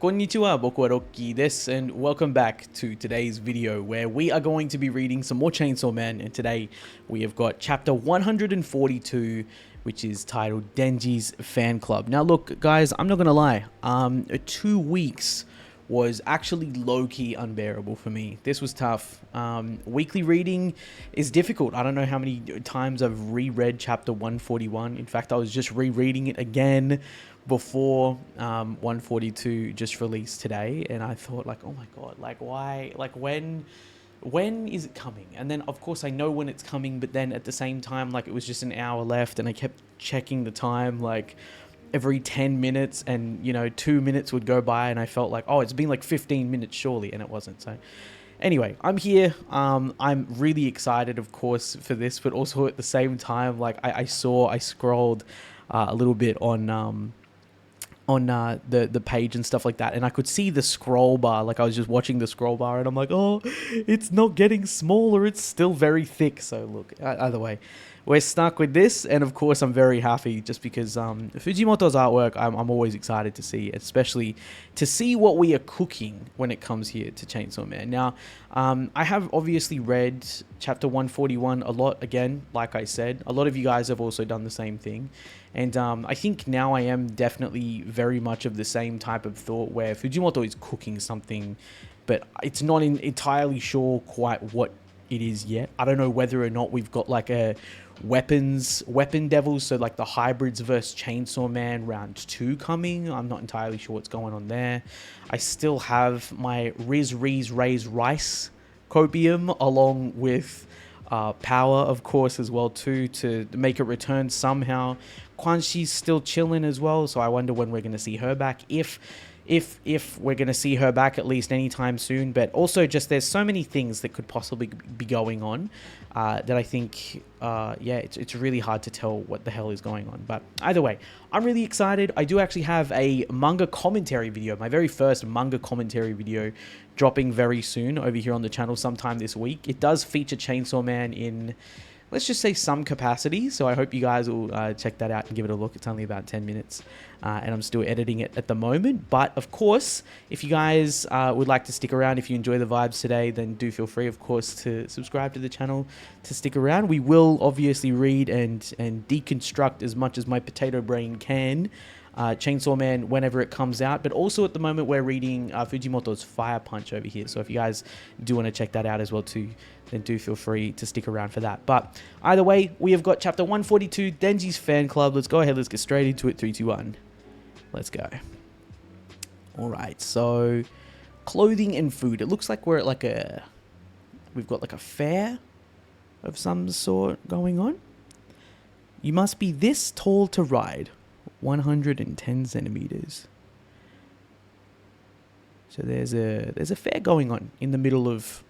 Konnichiwa, boku wa Rocky desu, and welcome back to today's video where we are going to be reading some more Chainsaw Man, and today we have got chapter 142, which is titled Denji's Fan Club. Now look guys, I'm not gonna lie, 2 weeks was actually low-key unbearable for me. This was tough. Weekly reading is difficult. I don't know how many times I've reread chapter 141. In fact, I was just rereading it again before 142 just released today, and I thought like, oh my god, like why, like when is it coming? And then of course I know when it's coming, but then at the same time, like it was just an hour left and I kept checking the time like every 10 minutes, and you know 2 minutes would go by and I felt like, oh, it's been like 15 minutes surely, and it wasn't. So anyway, I'm here. I'm really excited of course for this, but also at the same time, like I scrolled a little bit on the page and stuff like that, and I could see the scroll bar. Like I was just watching the scroll bar and I'm like, oh, it's not getting smaller, it's still very thick. So look, either way, we're stuck with this, and of course I'm very happy just because Fujimoto's artwork I'm always excited to see, especially to see what we are cooking when it comes here to Chainsaw Man. Now I have obviously read chapter 141 a lot. Again, like I said, a lot of you guys have also done the same thing, and I think now I am definitely very much of the same type of thought where Fujimoto is cooking something, but it's not entirely sure quite what it is yet. I don't know whether or not we've got like a weapon devils, so like the hybrids versus Chainsaw Man round 2 coming. I'm not entirely sure what's going on there. I still have my Riz Raise Rice copium along with Power, of course, as well too, to make a return somehow. Quan Chi's still chilling as well, so I wonder when we're going to see her back, if we're going to see her back at least anytime soon. But also just there's so many things that could possibly be going on that I think yeah, it's really hard to tell what the hell is going on. But either way, I'm really excited. I do actually have a manga commentary video, my very first manga commentary video, dropping very soon over here on the channel sometime this week. It does feature Chainsaw Man in, let's just say, some capacity, so I hope you guys will check that out and give it a look. It's only about 10 minutes, and I'm still editing it at the moment. But of course, if you guys would like to stick around, if you enjoy the vibes today, then do feel free, of course, to subscribe to the channel to stick around. We will obviously read and deconstruct as much as my potato brain can Chainsaw Man whenever it comes out, but also at the moment we're reading Fujimoto's Fire Punch over here, so if you guys do want to check that out as well too, then do feel free to stick around for that. But either way, we have got chapter 142, Denji's Fan Club. Let's go ahead, let's get straight into it. 3, 2, 1, let's go. Alright, so clothing and food. It looks like we're at like we've got like a fair of some sort going on. You must be this tall to ride. 110 centimeters. So there's a fair going on in the middle of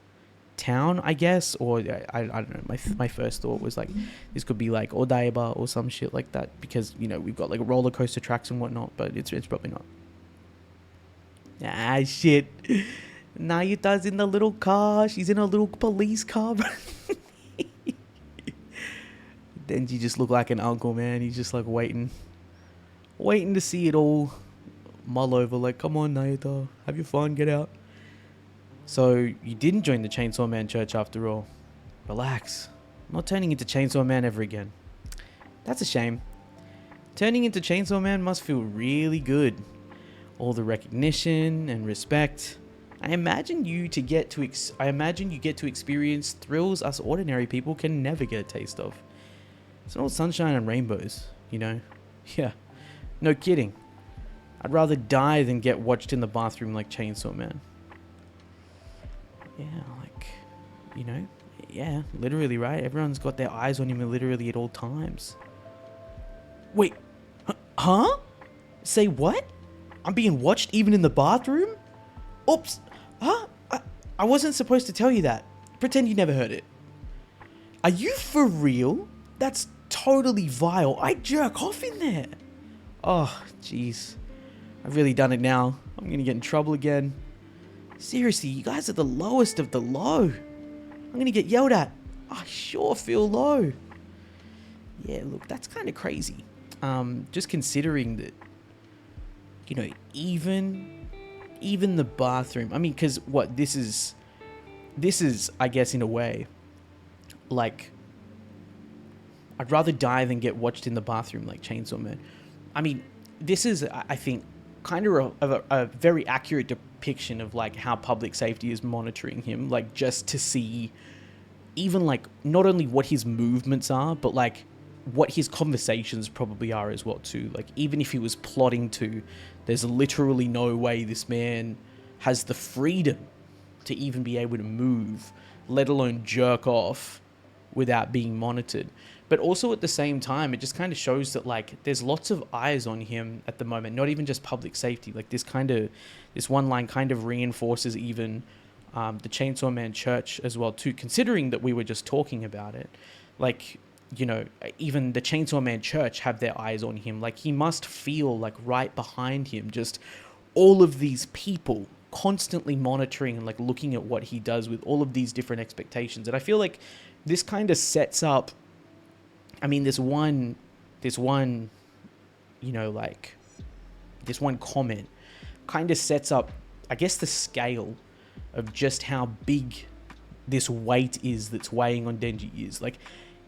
town, I guess, or I don't know. My first thought was like this could be like Odaiba or some shit like that, because you know we've got like roller coaster tracks and whatnot, but it's probably not. Ah shit. Nayuta's in the little car. She's in a little police car. Denji just looked like an uncle, man. He's just like waiting to see it all mull over. Like, come on, Nayuta, have your fun, get out. So you didn't join the Chainsaw Man church after all. Relax. I'm not turning into Chainsaw Man ever again. That's a shame. Turning into Chainsaw Man must feel really good. All the recognition and respect. I imagine you get to experience thrills us ordinary people can never get a taste of. It's all sunshine and rainbows, you know? Yeah. No kidding. I'd rather die than get watched in the bathroom like Chainsaw Man. Yeah, like, you know, yeah, literally, right? Everyone's got their eyes on him literally at all times. Wait, huh? Say what? I'm being watched even in the bathroom? Oops, huh? I wasn't supposed to tell you that. Pretend you never heard it. Are you for real? That's totally vile. I jerk off in there. Oh, jeez. I've really done it now. I'm gonna get in trouble again. Seriously, you guys are the lowest of the low. I'm gonna get yelled at. I sure feel low. Yeah, look, that's kind of crazy. Just considering that, you know, even even the bathroom. I mean, because what this is, I guess, in a way, like, I'd rather die than get watched in the bathroom like Chainsaw Man. I mean, this is, I think, kind of a very accurate depiction of like how public safety is monitoring him, like just to see even like not only what his movements are, but like what his conversations probably are as well too. Like even if he was plotting to, there's literally no way this man has the freedom to even be able to move, let alone jerk off without being monitored. But also at the same time, it just kind of shows that like there's lots of eyes on him at the moment, not even just public safety. Like this one line kind of reinforces even the Chainsaw Man Church as well too, considering that we were just talking about it. Like, you know, even the Chainsaw Man Church have their eyes on him. Like he must feel like right behind him, just all of these people constantly monitoring and like looking at what he does with all of these different expectations. And I feel like this kind of sets up, I mean, this one, you know, like this one comment kind of sets up, I guess, the scale of just how big this weight is that's weighing on Denji is. Like,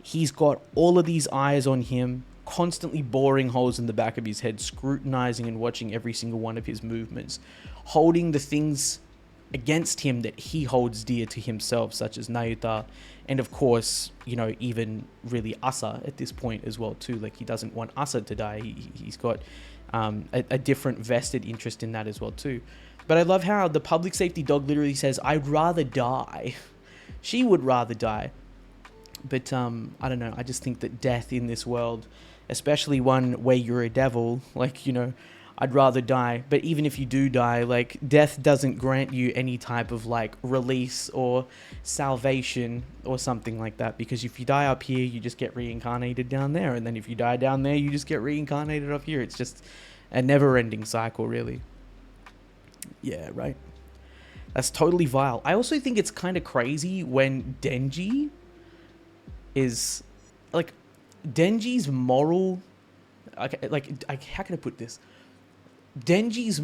he's got all of these eyes on him, constantly boring holes in the back of his head, scrutinizing and watching every single one of his movements, holding the things against him that he holds dear to himself, such as Nayuta, and of course, you know, even really Asa at this point as well too. Like, he doesn't want Asa to die. He's got a different vested interest in that as well too. But I love how the public safety dog literally says, "I'd rather die." She would rather die. But I don't know, I just think that death in this world, especially one where you're a devil, like, you know, I'd rather die. But even if you do die, like, death doesn't grant you any type of like release or salvation or something like that, because if you die up here, you just get reincarnated down there, and then if you die down there, you just get reincarnated up here. It's just a never-ending cycle, really. Yeah, right. That's totally vile. I also think it's kind of crazy when Denji is like, Denji's moral, like how can I put this? Denji's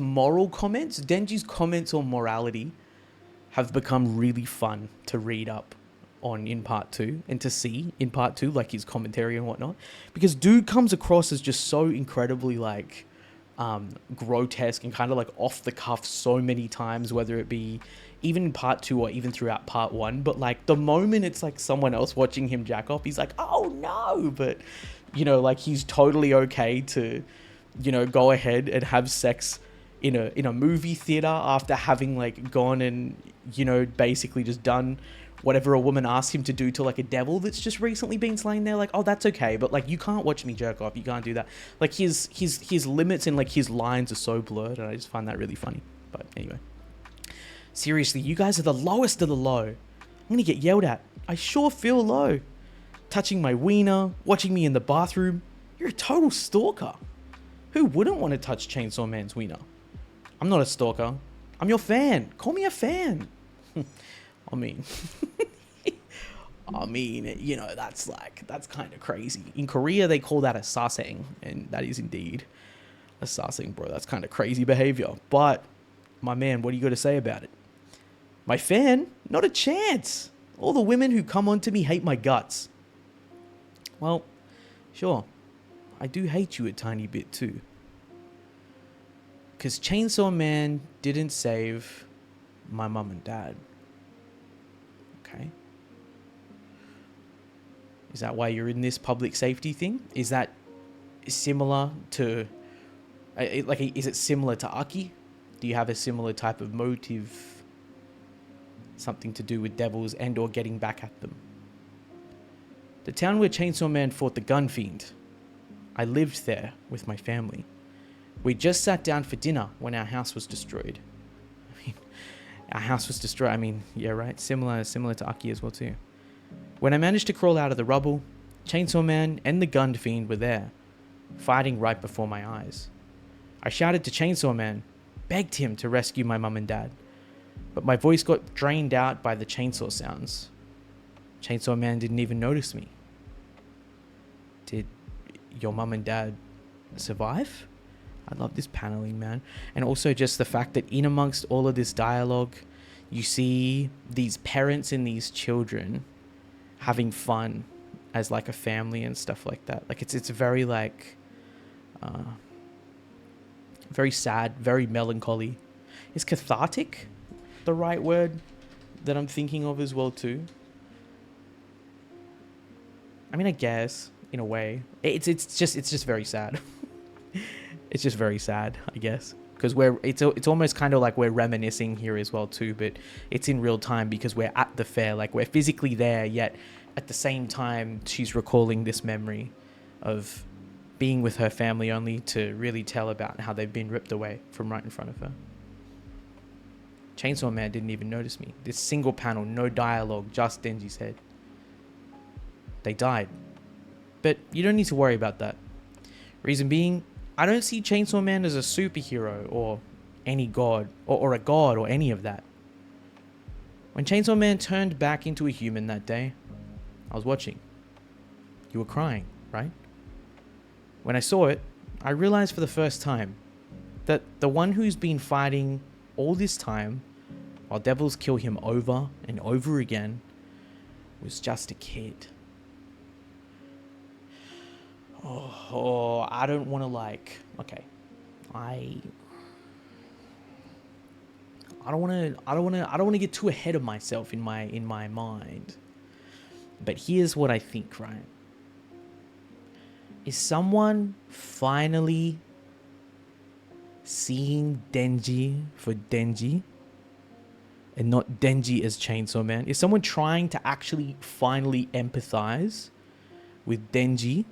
comments on morality have become really fun to read up on in part 2 and to see in part 2, like his commentary and whatnot, because dude comes across as just so incredibly like grotesque and kind of like off the cuff so many times, whether it be even in part 2 or even throughout part 1. But like the moment it's like someone else watching him jack off, he's like, oh no. But you know, like he's totally okay to, you know, go ahead and have sex in a movie theater after having like gone and, you know, basically just done whatever a woman asked him to do to like a devil that's just recently been slain. There, like, oh, that's okay, but like you can't watch me jerk off, you can't do that. Like his limits and like his lines are so blurred, and I just find that really funny. But anyway, seriously, you guys are the lowest of the low. I'm gonna get yelled at. I sure feel low. Touching my wiener, watching me in the bathroom. You're a total stalker. Who wouldn't want to touch Chainsaw Man's wiener? I'm not a stalker. I'm your fan. Call me a fan. I mean, you know, that's kind of crazy. In Korea, they call that a sasang, and that is indeed a sasang, bro. That's kind of crazy behavior. But, my man, what do you got to say about it? My fan? Not a chance. All the women who come on to me hate my guts. Well, sure. I do hate you a tiny bit too. Because Chainsaw Man didn't save my mum and dad. Okay. Is that why you're in this public safety thing? Is that similar to, like, is it similar to Aki? Do you have a similar type of motive? Something to do with devils and or getting back at them? The town where Chainsaw Man fought the gun fiend. I lived there with my family. We just sat down for dinner when our house was destroyed. Our house was destroyed. I mean, yeah, right. Similar to Aki as well too. When I managed to crawl out of the rubble, Chainsaw Man and the gun fiend were there, fighting right before my eyes. I shouted to Chainsaw Man, begged him to rescue my mum and dad, but my voice got drained out by the chainsaw sounds. Chainsaw Man didn't even notice me. Did your mum and dad survive? I love this paneling, man. And also just the fact that in amongst all of this dialogue, you see these parents and these children having fun as like a family and stuff like that. Like it's very like very sad, very melancholy. Is cathartic the right word that I'm thinking of as well too? I mean, I guess in a way it's just very sad. It's just very sad, I guess, because it's almost kind of like we're reminiscing here as well too, but it's in real time because we're at the fair, like we're physically there, yet at the same time she's recalling this memory of being with her family only to really tell about how they've been ripped away from right in front of her. Chainsaw Man didn't even notice me. This single panel, no dialogue, just Denji's head. They died. But you don't need to worry about that. Reason being, I don't see Chainsaw Man as a superhero or any god or a god or any of that. When Chainsaw Man turned back into a human that day, I was watching. You were crying, right? When I saw it, I realized for the first time that the one who's been fighting all this time while devils kill him over and over again was just a kid. Oh, I don't want to like, okay. I don't want to get too ahead of myself in my mind. But here's what I think, right? Is someone finally seeing Denji for Denji and not Denji as Chainsaw Man? Is someone trying to actually finally empathize with Denji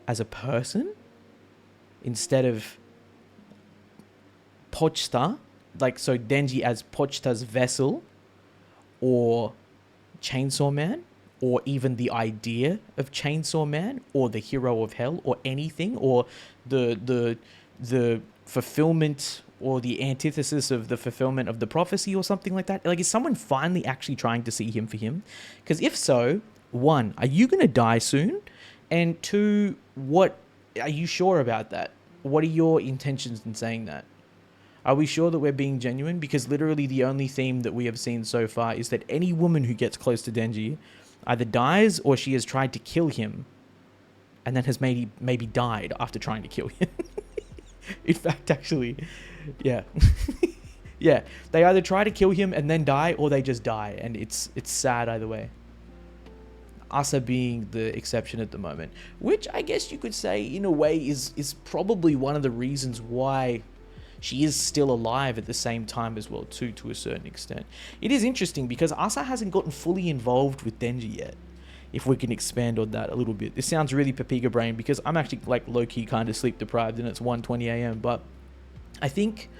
as a person instead of Pochta, like so Denji as Pochta's vessel, or Chainsaw Man, or even the idea of Chainsaw Man, or the hero of hell, or anything, or the fulfillment or the antithesis of the fulfillment of the prophecy or something like that? Like, is someone finally actually trying to see him for him? Because if so, one, are you going to die soon? And two, what are you sure about that? What are your intentions in saying that? Are we sure that we're being genuine? Because literally the only theme that we have seen so far is that any woman who gets close to Denji either dies or she has tried to kill him and then has maybe died after trying to kill him. In fact, actually, yeah. Yeah, they either try to kill him and then die, or they just die, and it's sad either way. Asa being the exception at the moment, which I guess you could say in a way is probably one of the reasons why she is still alive at the same time as well too, to a certain extent. It is interesting because Asa hasn't gotten fully involved with Denji yet, if we can expand on that a little bit. This sounds really Papiga brain because I'm actually like low-key kind of sleep deprived and it's 1:20 a.m. But I think,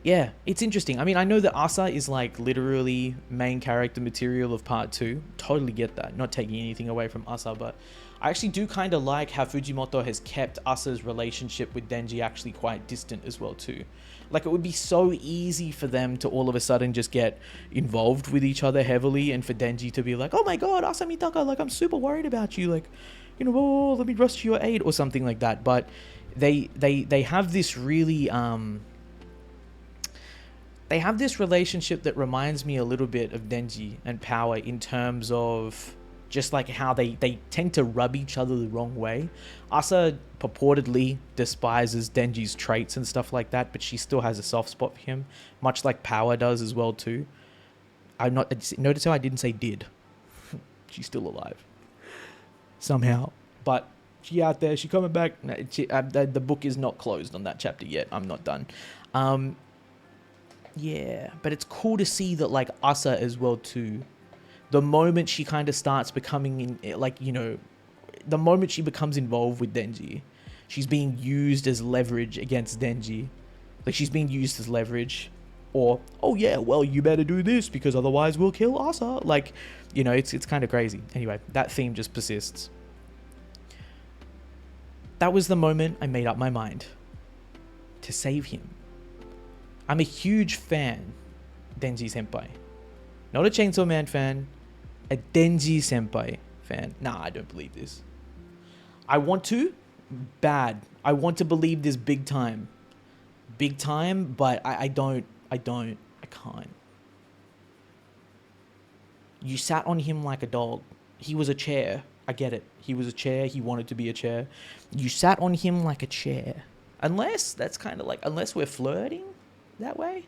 yeah, it's interesting. I mean, I know that Asa is like literally main character material of part 2. Totally get that. Not taking anything away from Asa, but I actually do kind of like how Fujimoto has kept Asa's relationship with Denji actually quite distant as well too. Like, it would be so easy for them to all of a sudden just get involved with each other heavily, and for Denji to be like, oh my god, Asa Mitaka, like, I'm super worried about you, like, you know, oh, let me rush to your aid or something like that. But they have this really they have this relationship that reminds me a little bit of Denji and Power in terms of just like how they tend to rub each other the wrong way. Asa purportedly despises Denji's traits and stuff like that, but she still has a soft spot for him, much like Power does as well too. Notice how I didn't say did. She's still alive somehow, but she out there, she coming back. The book is not closed on that chapter yet. I'm not done. Yeah, but it's cool to see that like Asa as well too. The moment she kind of starts becoming like, you know, the moment she becomes involved with Denji, she's being used as leverage against Denji. Like, she's being used as leverage, or, oh yeah, well, you better do this because otherwise we'll kill Asa. Like, you know, it's kind of crazy. Anyway, that theme just persists. That was the moment I made up my mind to save him. I'm a huge fan, Denji Senpai. Not a Chainsaw Man fan, a Denji Senpai fan. Nah, I don't believe this. I want to, bad. I want to believe this big time. Big time, but I can't. You sat on him like a dog. He was a chair. I get it. He was a chair. He wanted to be a chair. You sat on him like a chair. Unless, that's kind of like, unless we're flirting that way.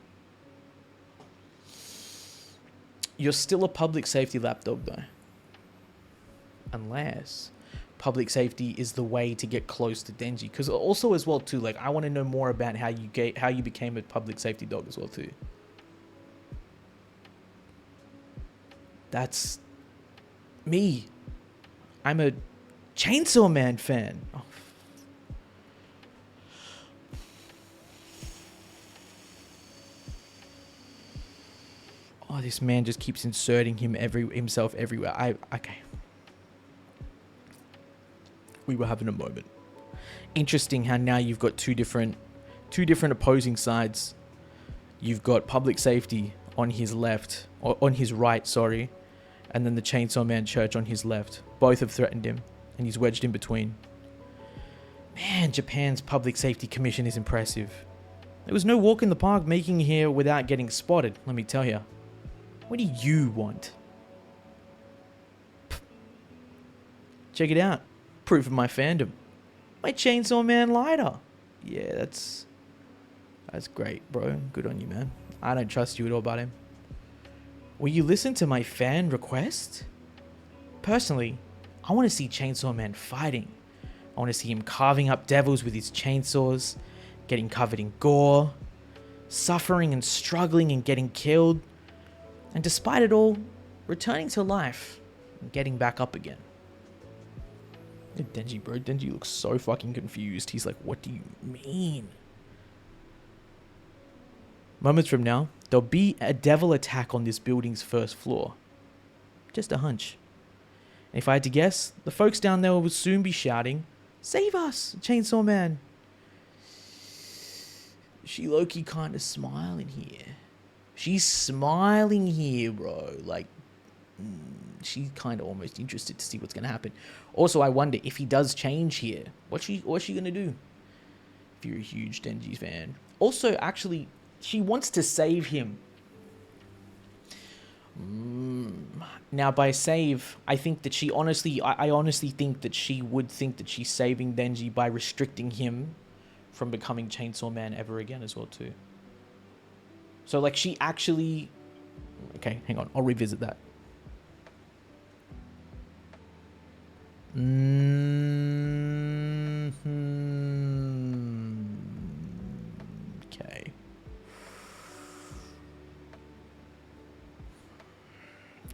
You're still a public safety lapdog though. Unless public safety is the way to get close to Denji. Because also as well too, like, I want to know more about how you became a public safety dog as well too. That's me. I'm a Chainsaw Man fan. Oh, this man just keeps inserting himself everywhere. Okay. We were having a moment. Interesting how now you've got two different opposing sides. You've got public safety on his left, or on his right, sorry, and then the Chainsaw Man Church on his left. Both have threatened him, and he's wedged in between. Man, Japan's Public Safety Commission is impressive. There was no walk in the park making here without getting spotted, let me tell you. What do you want? Check it out. Proof of my fandom. My Chainsaw Man lighter. Yeah, that's great, bro. Good on you, man. I don't trust you at all about him. Will you listen to my fan request? Personally, I want to see Chainsaw Man fighting. I want to see him carving up devils with his chainsaws, getting covered in gore, suffering and struggling and getting killed, and despite it all, returning to life and getting back up again. Denji, bro. Denji looks so fucking confused. He's like, what do you mean? Moments from now, there'll be a devil attack on this building's first floor. Just a hunch. And if I had to guess, the folks down there will soon be shouting, "Save us, Chainsaw Man!" She low-key kind of smiling here. She's smiling here, bro. Like, she's kind of almost interested to see what's going to happen. Also, I wonder if he does change here. What's she going to do? If you're a huge Denji fan. Also, actually, she wants to save him. Now, by save, I think that she honestly... I honestly think that she would think that she's saving Denji by restricting him from becoming Chainsaw Man ever again as well, too. So, like, she actually... Okay, hang on. I'll revisit that. Okay.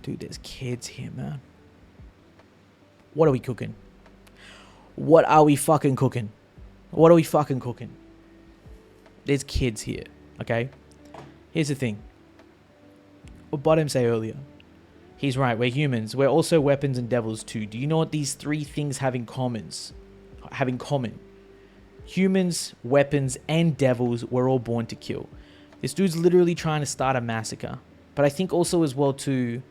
Dude, there's kids here, man. What are we cooking? What are we fucking cooking? What are we fucking cooking? There's kids here, okay? Here's the thing. What Bottom say earlier. He's right, we're humans. We're also weapons and devils too. Do you know what these three things have in common? Humans, weapons, and devils were all born to kill. This dude's literally trying to start a massacre. But I think also as well too,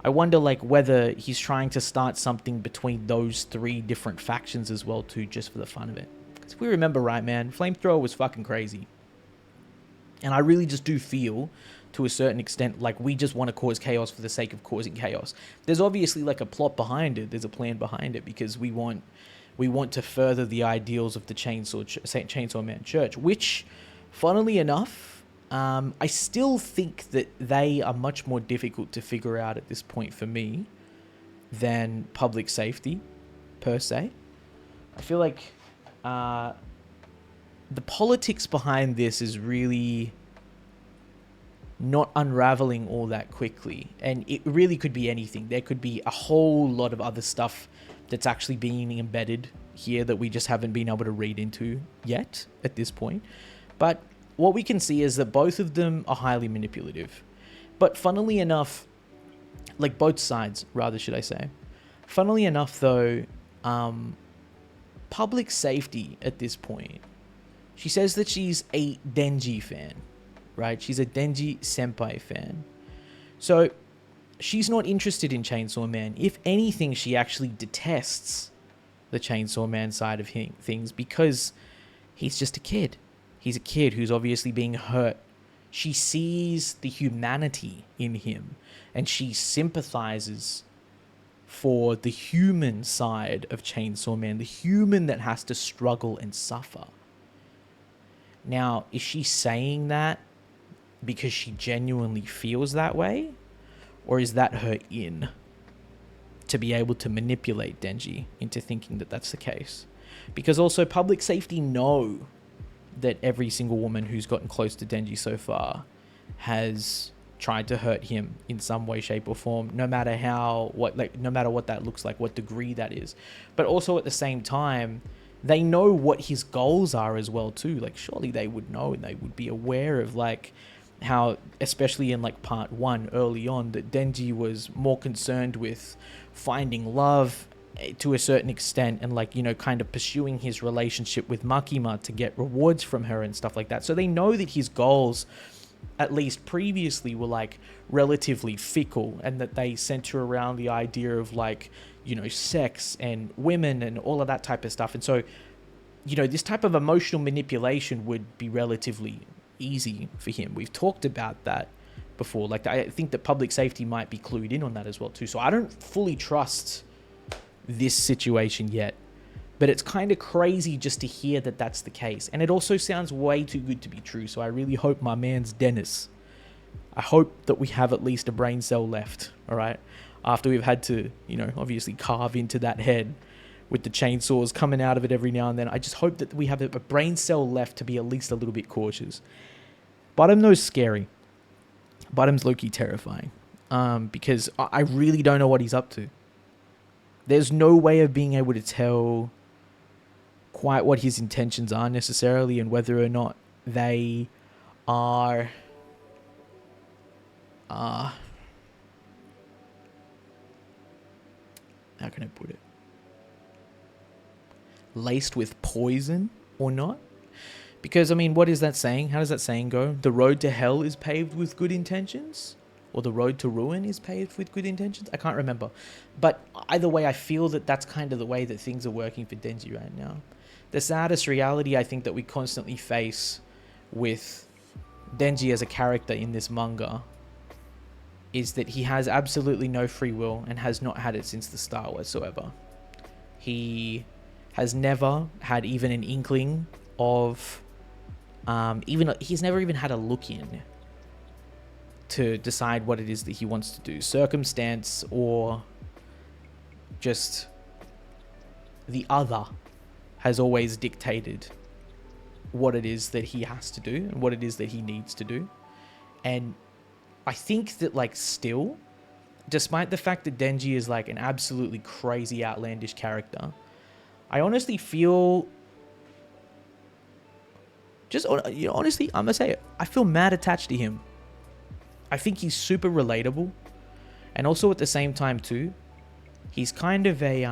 I wonder like whether he's trying to start something between those three different factions as well too, just for the fun of it. Because if we remember right, man, Flamethrower was fucking crazy. And I really just do feel, to a certain extent, like we just want to cause chaos for the sake of causing chaos. There's obviously like a plot behind it. There's a plan behind it because we want to further the ideals of the Chainsaw Man Church, which, funnily enough, I still think that they are much more difficult to figure out at this point for me than public safety, per se. I feel like the politics behind this is really not unraveling all that quickly, and it really could be anything. There could be a whole lot of other stuff that's actually being embedded here that we just haven't been able to read into yet at this point. But what we can see is that both of them are highly manipulative. But funnily enough, like both sides, rather should I say, funnily enough though, public safety at this point, she says that she's a Denji fan, right? She's a Denji senpai fan. So she's not interested in Chainsaw Man. If anything, she actually detests the Chainsaw Man side of things, because he's just a kid. He's a kid who's obviously being hurt. She sees the humanity in him, and she sympathizes for the human side of Chainsaw Man, the human that has to struggle and suffer. Now, is she saying that because she genuinely feels that way? Or is that her in to be able to manipulate Denji into thinking that that's the case? Because also public safety know that every single woman who's gotten close to Denji so far has tried to hurt him in some way, shape, or form, no matter no matter what that looks like, what degree that is. But also at the same time, they know what his goals are as well too. Like, surely they would know, and they would be aware of like how, especially in like part 1 early on, that Denji was more concerned with finding love to a certain extent, and like, you know, kind of pursuing his relationship with Makima to get rewards from her and stuff like that. So they know that his goals, at least previously, were like relatively fickle, and that they center around the idea of like, you know, sex and women and all of that type of stuff. And so, you know, this type of emotional manipulation would be relatively easy for him. We've talked about that before. Like, I think that public safety might be clued in on that as well too. So I don't fully trust this situation yet, but it's kind of crazy just to hear that that's the case. And it also sounds way too good to be true. So I really hope my man's Dennis, I hope that we have at least a brain cell left, all right? After we've had to, you know, obviously carve into that head with the chainsaws coming out of it every now and then. I just hope that we have a brain cell left to be at least a little bit cautious. Bottom though is scary. Bottom's low-key terrifying, because I really don't know what he's up to. There's no way of being able to tell quite what his intentions are necessarily, and whether or not they are how can I put it, laced with poison or not. Because, I mean, what is that saying? How does that saying go? The road to hell is paved with good intentions? Or the road to ruin is paved with good intentions? I can't remember. But either way, I feel that that's kind of the way that things are working for Denji right now. The saddest reality I think that we constantly face with Denji as a character in this manga is that he has absolutely no free will, and has not had it since the start whatsoever. He has never had even an inkling of... he's never even had a look in to decide what it is that he wants to do. Circumstance or just the other has always dictated what it is that he has to do and what it is that he needs to do. And I think that, like, still, despite the fact that Denji is like an absolutely crazy, outlandish character, I honestly feel... honestly, I'm gonna say it, I feel mad attached to him. I think he's super relatable, and also at the same time too, he's kind of a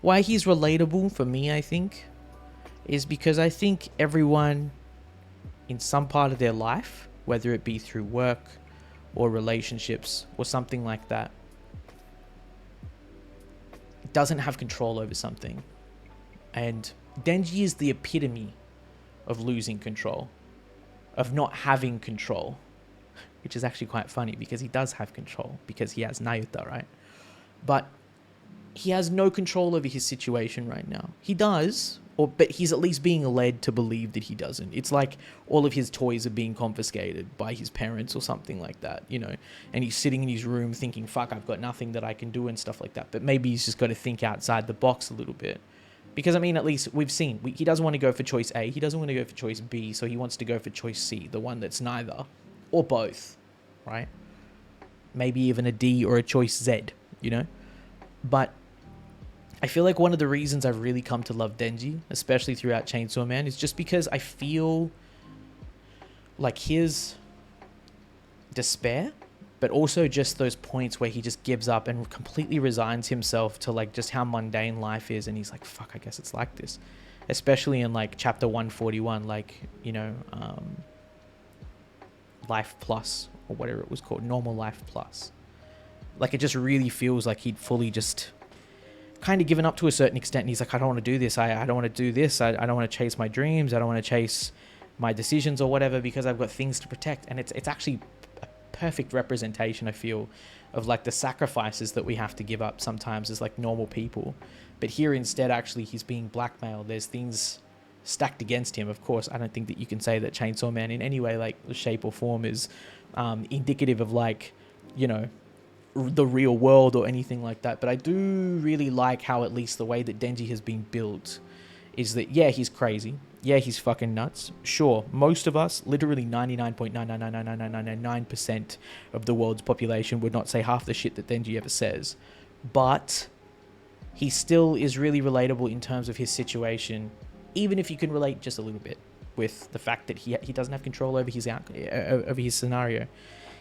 why he's relatable for me, I think, is because I think everyone in some part of their life, whether it be through work or relationships or something like that, doesn't have control over something. And Denji is the epitome of losing control, of not having control, which is actually quite funny because he does have control because he has Nayuta, right? But he has no control over his situation right now. He does, but he's at least being led to believe that he doesn't. It's like all of his toys are being confiscated by his parents or something like that, you know, and he's sitting in his room thinking, fuck, I've got nothing that I can do and stuff like that. But maybe he's just got to think outside the box a little bit. Because, I mean, at least we've seen, he doesn't want to go for choice A, he doesn't want to go for choice B, so he wants to go for choice C, the one that's neither, or both, right? Maybe even a D or a choice Z, you know? But I feel like one of the reasons I've really come to love Denji, especially throughout Chainsaw Man, is just because I feel like his despair, but also just those points where he just gives up and completely resigns himself to like just how mundane life is, and he's like, fuck, I guess it's like this. Especially in like chapter 141, like, you know, Life Plus, or whatever it was called, Normal Life Plus. Like, it just really feels like he'd fully just kind of given up to a certain extent. And he's like, I don't want to do this. I don't want to do this. I don't want to chase my dreams. I don't want to chase my decisions or whatever, because I've got things to protect. And it's actually a perfect representation, I feel, of like the sacrifices that we have to give up sometimes as like normal people. But here instead, actually, he's being blackmailed. There's things stacked against him. Of course, I don't think that you can say that Chainsaw Man in any way, like shape or form, is indicative of like, you know, the real world or anything like that. But I do really like how at least the way that Denji has been built is that, yeah, he's crazy. Yeah, he's fucking nuts. Sure, most of us, literally 99.9999999% of the world's population would not say half the shit that Denji ever says. But he still is really relatable in terms of his situation, even if you can relate just a little bit with the fact that he doesn't have control over his scenario.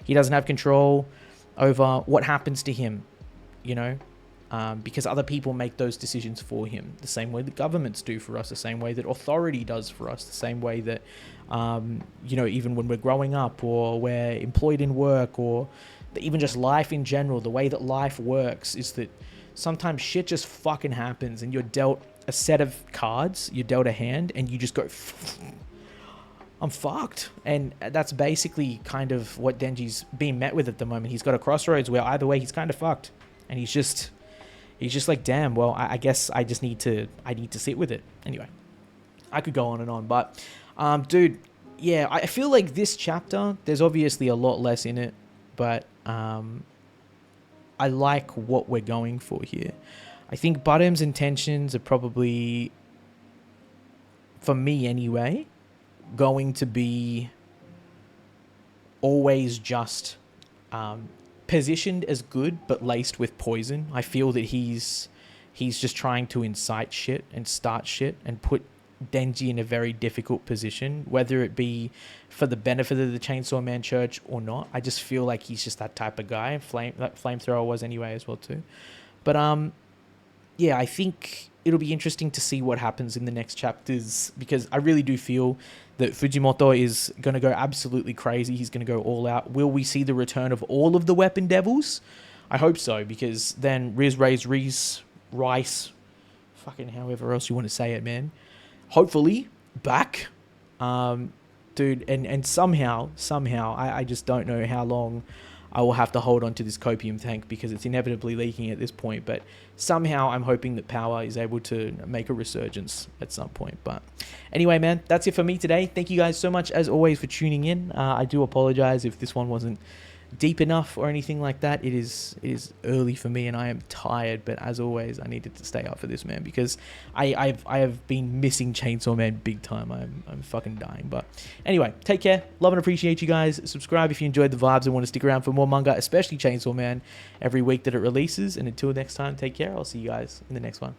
He doesn't have control over what happens to him, you know, because other people make those decisions for him, the same way that governments do for us, the same way that authority does for us, the same way that, you know, even when we're growing up or we're employed in work, or even just life in general, the way that life works is that sometimes shit just fucking happens and you're dealt a set of cards, you're dealt a hand, and you just go, I'm fucked. And that's basically kind of what Denji's being met with at the moment. He's got a crossroads where either way he's kind of fucked, and he's just like, damn, well, I guess I need to sit with it. Anyway, I could go on and on, but dude, yeah, I feel like this chapter, there's obviously a lot less in it, but I like what we're going for here. I think Bottom's intentions are probably, for me anyway, going to be always just positioned as good but laced with poison. I feel that he's just trying to incite shit and start shit and put Denji in a very difficult position, whether it be for the benefit of the Chainsaw Man Church or not. I just feel like he's just that type of guy. Flamethrower was anyway as well too. But yeah, I think it'll be interesting to see what happens in the next chapters, because I really do feel that Fujimoto is going to go absolutely crazy. He's going to go all out. Will we see the return of all of the Weapon Devils? I hope so, because then Rice, fucking however else you want to say it, man. Hopefully back, dude, and somehow I just don't know how long I will have to hold on to this copium tank, because it's inevitably leaking at this point. But somehow I'm hoping that Power is able to make a resurgence at some point. But anyway, man, that's it for me today. Thank you guys so much, as always, for tuning in. I do apologize if this one wasn't deep enough or anything like that. It is early for me and I am tired, but as always, I needed to stay up for this, man, because I have been missing Chainsaw Man big time. I'm fucking dying. But anyway, take care, love and appreciate you guys. Subscribe if you enjoyed the vibes and want to stick around for more manga, especially Chainsaw Man, every week that it releases. And until next time, take care. I'll see you guys in the next one.